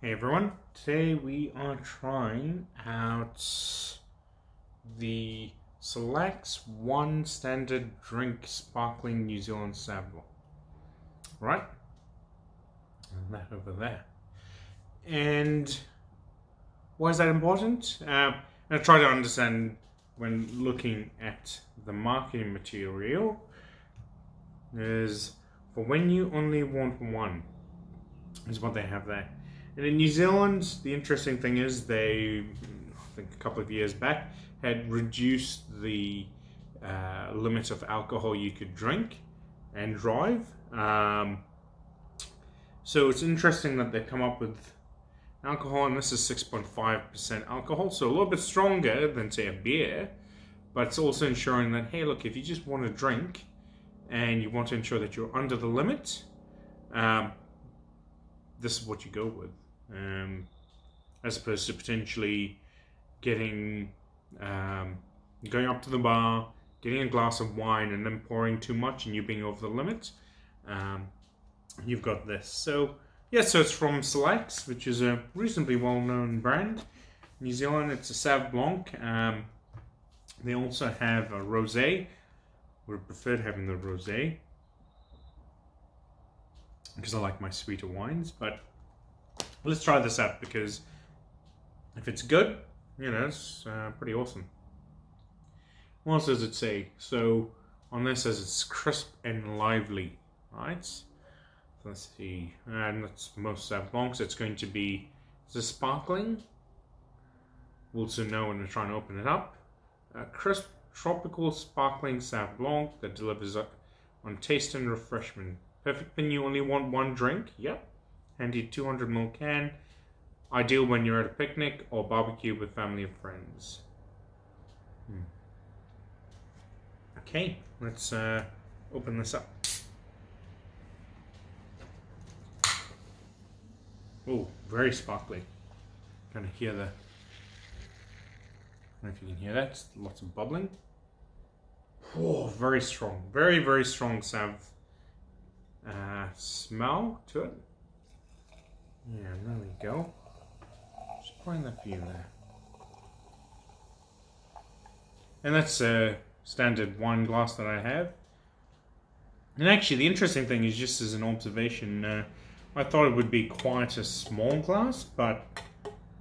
Hey everyone, today we are trying out the Selaks One Standard Drink Sparkling New Zealand Sauvignon. Right? And that over there. And why is that important? I try to understand when looking at the marketing material is for when you only want one, is what they have there. And in New Zealand, the interesting thing is they, I think a couple of years back, had reduced the limit of alcohol you could drink and drive. So it's interesting that they've come up with alcohol, and this is 6.5% alcohol, so a little bit stronger than, say, a beer, but it's also ensuring that, hey, look, if you just want to drink and you want to ensure that you're under the limit, this is what you go with. As opposed to potentially getting, going up to the bar, getting a glass of wine and then pouring too much and you being over the limit. You've got this. So, yeah, so it's from Selaks, which is a reasonably well-known brand. New Zealand, it's a Sauv Blanc. They also have a rosé. Would have preferred having the rosé because I like my sweeter wines, but let's try this out because if it's good, you know, it's pretty awesome. What else does it say? So on this says it's crisp and lively, right? So let's see, and that's most Sauv Blancs. It's going to be, is this sparkling? We'll also know when we're trying to open it up. Crisp, tropical, sparkling Sauv Blanc that delivers on taste and refreshment. Perfect when you only want one drink. Yep. Handy 200ml can. Ideal when you're at a picnic or barbecue with family or friends. Okay, let's open this up. Oh, very sparkly. Kind of hear the, I don't know if you can hear that. Lots of bubbling. Oh, very strong. Very, very strong Sauv smell to it. Yeah, there we go. Just pouring that for you there. And that's a standard wine glass that I have. And actually, the interesting thing is, just as an observation, I thought it would be quite a small glass, but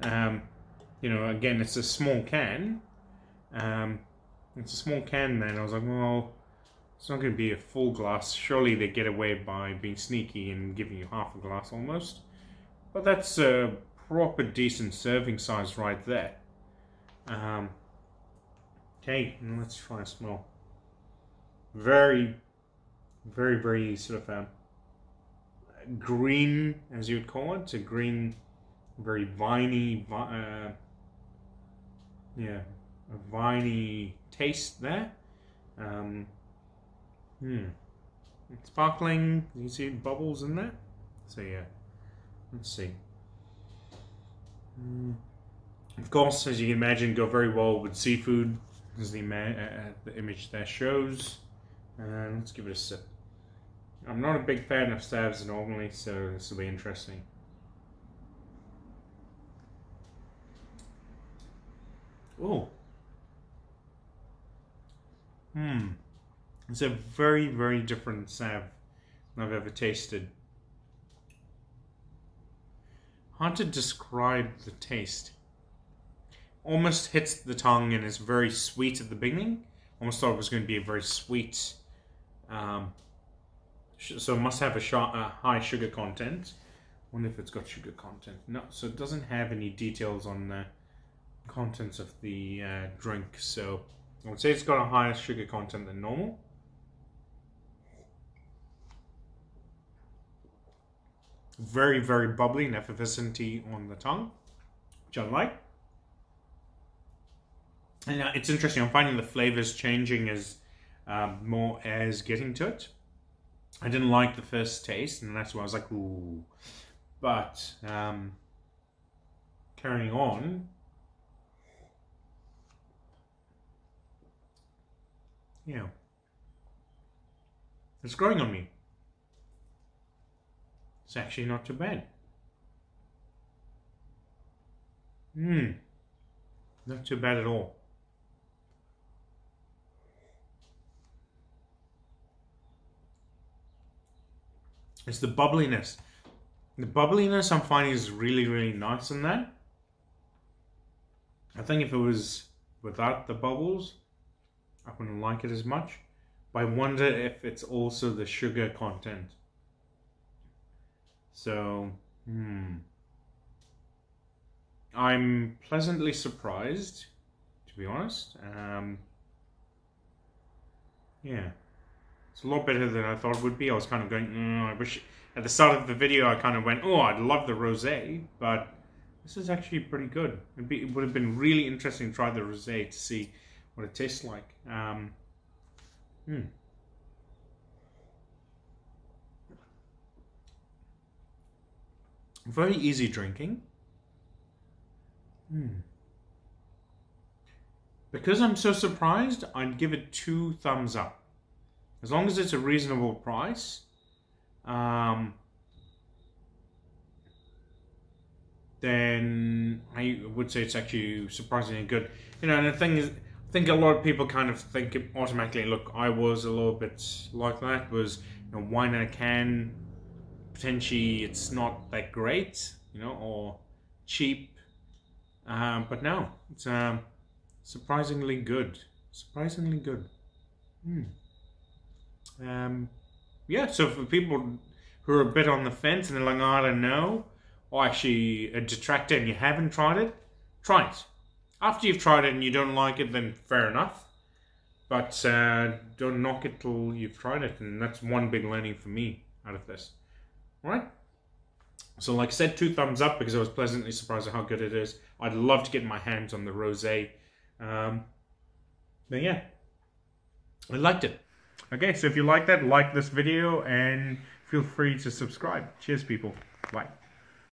you know, again, it's a small can. It's a small can then. I was like, well, it's not going to be a full glass. Surely they get away by being sneaky and giving you half a glass almost. But that's a proper decent serving size right there. Okay, let's try a smell. Very, very, very sort of green, as you would call it. A green, very viney, yeah, a viney taste there. It's sparkling. You can see bubbles in there. So yeah, let's see. Of course, as you can imagine, go very well with seafood, as the image there shows. Let's give it a sip. I'm not a big fan of Sauvs normally, so this will be interesting. Oh. It's a very, very different Sauv than I've ever tasted. Hard to describe the taste. Almost hits the tongue and is very sweet at the beginning. Almost thought it was going to be a very sweet. So it must have a high sugar content. Wonder if it's got sugar content. No, so it doesn't have any details on the contents of the drink. So I would say it's got a higher sugar content than normal. Very, very bubbly and effervescency on the tongue, which I like. And it's interesting, I'm finding the flavors changing as more as getting to it. I didn't like the first taste, and that's why I was like, ooh. But carrying on, yeah, it's growing on me. It's actually not too bad. Not too bad at all. It's the bubbliness. The bubbliness I'm finding is really, really nice in that. I think if it was without the bubbles, I wouldn't like it as much. But I wonder if it's also the sugar content. So, I'm pleasantly surprised, to be honest. Yeah. It's a lot better than I thought it would be. I was kind of going, I wish... At the start of the video, I kind of went, oh, I'd love the rosé, but this is actually pretty good. It would have been really interesting to try the rosé to see what it tastes like. Very easy drinking. Because I'm so surprised, I'd give it 2 thumbs up. As long as it's a reasonable price. Then I would say it's actually surprisingly good. You know, and the thing is, I think a lot of people kind of think automatically, look, I was a little bit like that, was, you know, wine in a can, potentially it's not that great, you know, or cheap. But no, it's surprisingly good. Surprisingly good. Yeah, so for people who are a bit on the fence and they're like, oh, I don't know, or actually a detractor and you haven't tried it, try it. After you've tried it and you don't like it, then fair enough. But don't knock it till you've tried it, and that's one big learning for me out of this. Alright? So like I said, 2 thumbs up because I was pleasantly surprised at how good it is. I'd love to get my hands on the rosé. But yeah, I liked it. Okay, so if you like that, like this video and feel free to subscribe. Cheers, people. Bye.